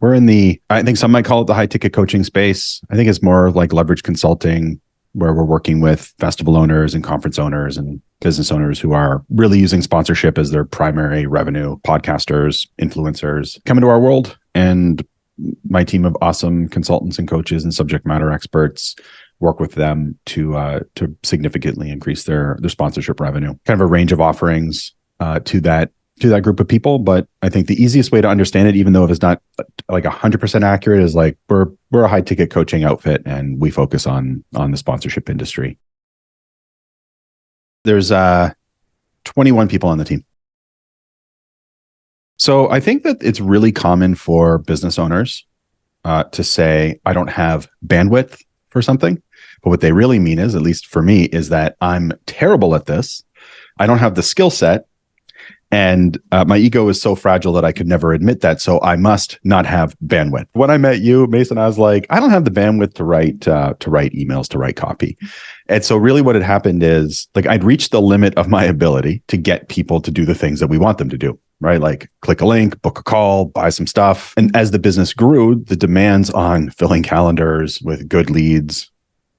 We're in the, I think some might call it the high ticket coaching space. I think it's more like leverage consulting, where we're working with festival owners and conference owners and business owners who are really using sponsorship as their primary revenue. Podcasters, influencers come into our world, and my team of awesome consultants and coaches and subject matter experts work with them to significantly increase their sponsorship revenue. Kind of a range of offerings to that group of people. But I think the easiest way to understand it, even though if it's not like 100% accurate, is like we're a high ticket coaching outfit, and we focus on the sponsorship industry. There's 21 people on the team. So I think that it's really common for business owners to say, I don't have bandwidth for something. But what they really mean is, at least for me, is that I'm terrible at this. I don't have the skill set. And my ego is so fragile that I could never admit that. So I must not have bandwidth. When I met you, Mason, I was like, I don't have the bandwidth to write emails, to write copy. And so really what had happened is, like, I'd reached the limit of my ability to get people to do the things that we want them to do, right? Like click a link, book a call, buy some stuff. And as the business grew, the demands on filling calendars with good leads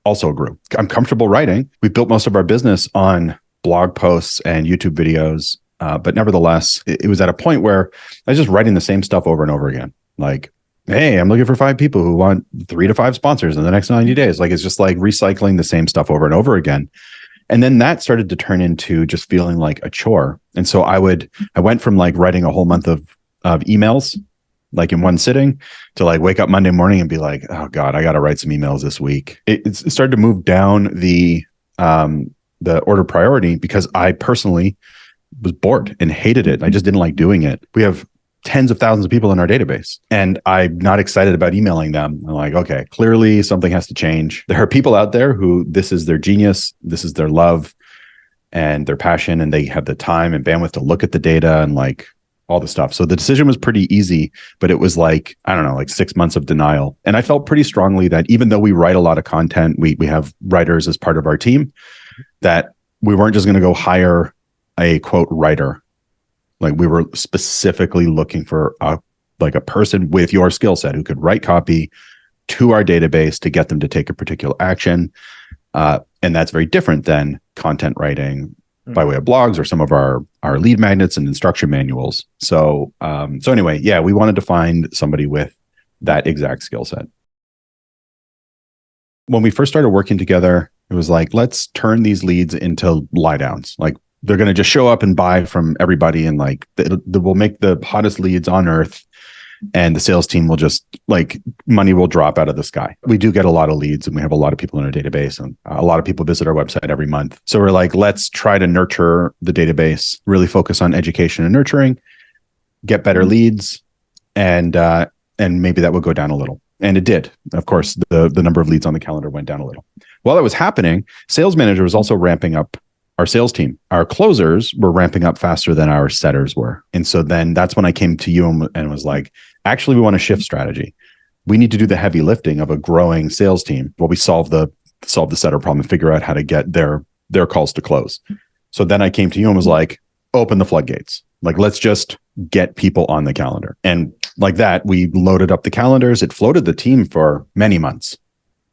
also grew. I'm comfortable writing. We built most of our business on blog posts and YouTube videos. But nevertheless, it was at a point where I was just writing the same stuff over and over again. Like, hey, I'm looking for 5 people who want 3 to 5 sponsors in the next 90 days. Like, it's just like recycling the same stuff over and over again. And then that started to turn into just feeling like a chore. And so I went from like writing a whole month of emails, like in one sitting, to like wake up Monday morning and be like, oh God, I got to write some emails this week. It started to move down the order priority, because I personally was bored and hated it. I just didn't like doing it. We have tens of thousands of people in our database, and I'm not excited about emailing them. I'm like, okay, clearly something has to change. There are people out there who this is their genius, this is their love and their passion, and they have the time and bandwidth to look at the data and like all the stuff. So the decision was pretty easy, but it was like, I don't know, like 6 months of denial. And I felt pretty strongly that even though we write a lot of content, we have writers as part of our team, that we weren't just going to go hire a quote writer. Like, we were specifically looking for a person with your skill set who could write copy to our database to get them to take a particular action. And that's very different than content writing by way of blogs or some of our lead magnets and instruction manuals. So anyway, yeah, we wanted to find somebody with that exact skill set. When we first started working together, it was like, let's turn these leads into lie downs. Like, they're going to just show up and buy from everybody, and like we'll make the hottest leads on earth, and the sales team will just, like, money will drop out of the sky. We do get a lot of leads, and we have a lot of people in our database, and a lot of people visit our website every month. So we're like, let's try to nurture the database, really focus on education and nurturing, get better leads, and maybe that will go down a little. And it did. Of course, the number of leads on the calendar went down a little. While that was happening, sales manager was also ramping up our sales team. Our closers were ramping up faster than our setters were. And so then that's when I came to you and was like, actually, we want to shift strategy. We need to do the heavy lifting of a growing sales team while we solve the setter problem and figure out how to get their calls to close. So then I came to you and was like, open the floodgates. Like, let's just get people on the calendar. And like that, we loaded up the calendars. It floated the team for many months.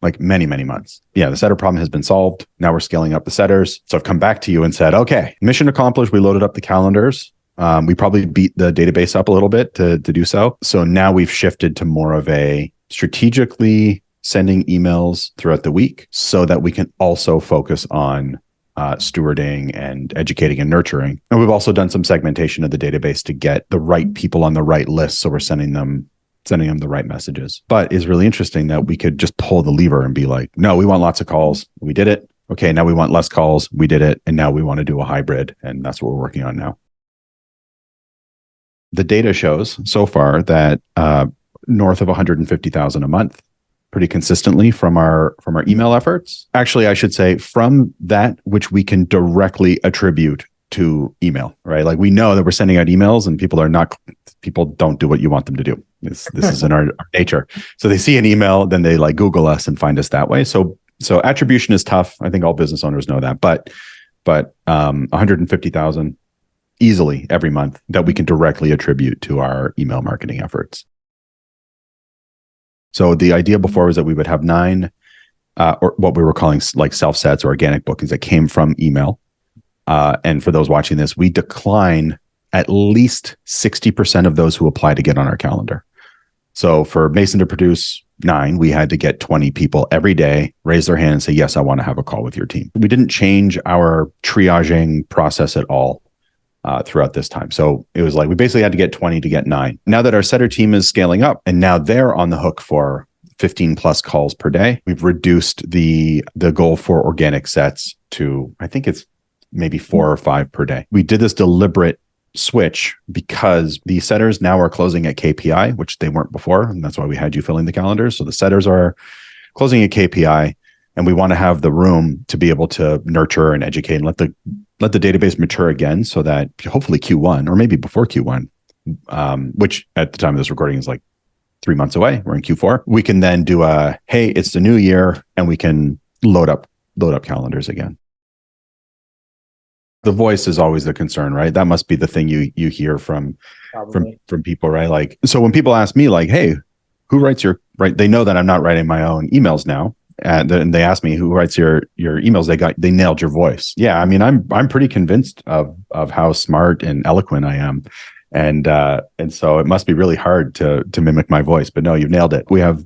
Like many, many months. Yeah, the setter problem has been solved. Now we're scaling up the setters. So I've come back to you and said, okay, mission accomplished. We loaded up the calendars. We probably beat the database up a little bit to do so. So now we've shifted to more of a strategically sending emails throughout the week, so that we can also focus on stewarding and educating and nurturing. And we've also done some segmentation of the database to get the right people on the right list. So we're sending them the right messages. But it's really interesting that we could just pull the lever and be like, no, we want lots of calls. We did it. Okay, now we want less calls. We did it. And now we want to do a hybrid. And that's what we're working on now. The data shows so far that north of 150,000 a month, pretty consistently from our email efforts. Actually, I should say from that which we can directly attribute to email, right? Like, we know that we're sending out emails and people don't do what you want them to do. This is in our nature. So they see an email, then they like Google us and find us that way. So attribution is tough. I think all business owners know that, but 150,000 easily every month that we can directly attribute to our email marketing efforts. So the idea before was that we would have 9 or what we were calling like self-sets or organic bookings that came from email. And for those watching this, we decline at least 60% of those who apply to get on our calendar. So for Mason to produce 9, we had to get 20 people every day raise their hand and say, yes, I want to have a call with your team. We didn't change our triaging process at all throughout this time. So it was like we basically had to get 20 to get 9. Now that our setter team is scaling up and now they're on the hook for 15 plus calls per day, we've reduced the goal for organic sets to, I think it's maybe 4 or 5 per day. We did this deliberate switch because the setters now are closing at KPI, which they weren't before. And that's why we had you filling the calendars. So the setters are closing at KPI, and we want to have the room to be able to nurture and educate and let the database mature again, so that hopefully Q1 or maybe before Q1, which at the time of this recording is like 3 months away. We're in Q4. We can then do hey, it's the new year, and we can load up calendars again. The voice is always the concern, right? That must be the thing you hear from people, right? Like, so when people ask me like, hey, who writes your, right? They know that I'm not writing my own emails now. And then they ask me who writes your emails. They nailed your voice. Yeah. I mean, I'm pretty convinced of how smart and eloquent I am. And so it must be really hard to mimic my voice, but no, you've nailed it. We have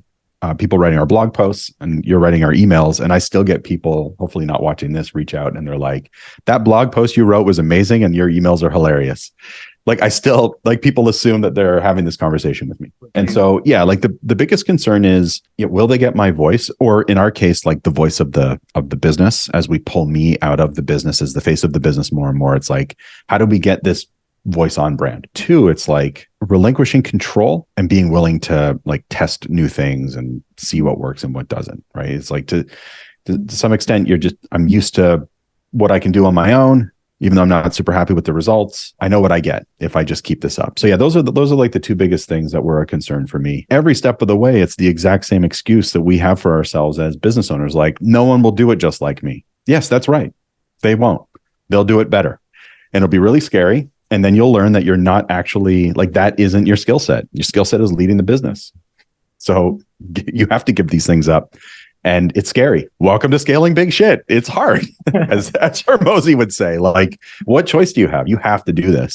people writing our blog posts, and you're writing our emails. And I still get people, hopefully not watching this, reach out and they're like, that blog post you wrote was amazing and your emails are hilarious. Like, I still, like, people assume that they're having this conversation with me. And so, yeah, like the biggest concern is, will they get my voice? Or in our case, like the voice of the business, as we pull me out of the business as the face of the business more and more. It's like, how do we get this voice on brand? 2, it's like relinquishing control and being willing to like test new things and see what works and what doesn't, right? It's like to some extent, I'm used to what I can do on my own, even though I'm not super happy with the results. I know what I get if I just keep this up. So yeah, those are like the 2 biggest things that were a concern for me. Every step of the way, it's the exact same excuse that we have for ourselves as business owners. Like, no one will do it just like me. Yes, that's right. They won't. They'll do it better. And it'll be really scary. And then you'll learn that you're not actually, like, that isn't your skill set. Your skill set is leading the business. So you have to give these things up. And it's scary. Welcome to scaling big shit. It's hard, as Hermosi would say. Like, what choice do you have? You have to do this.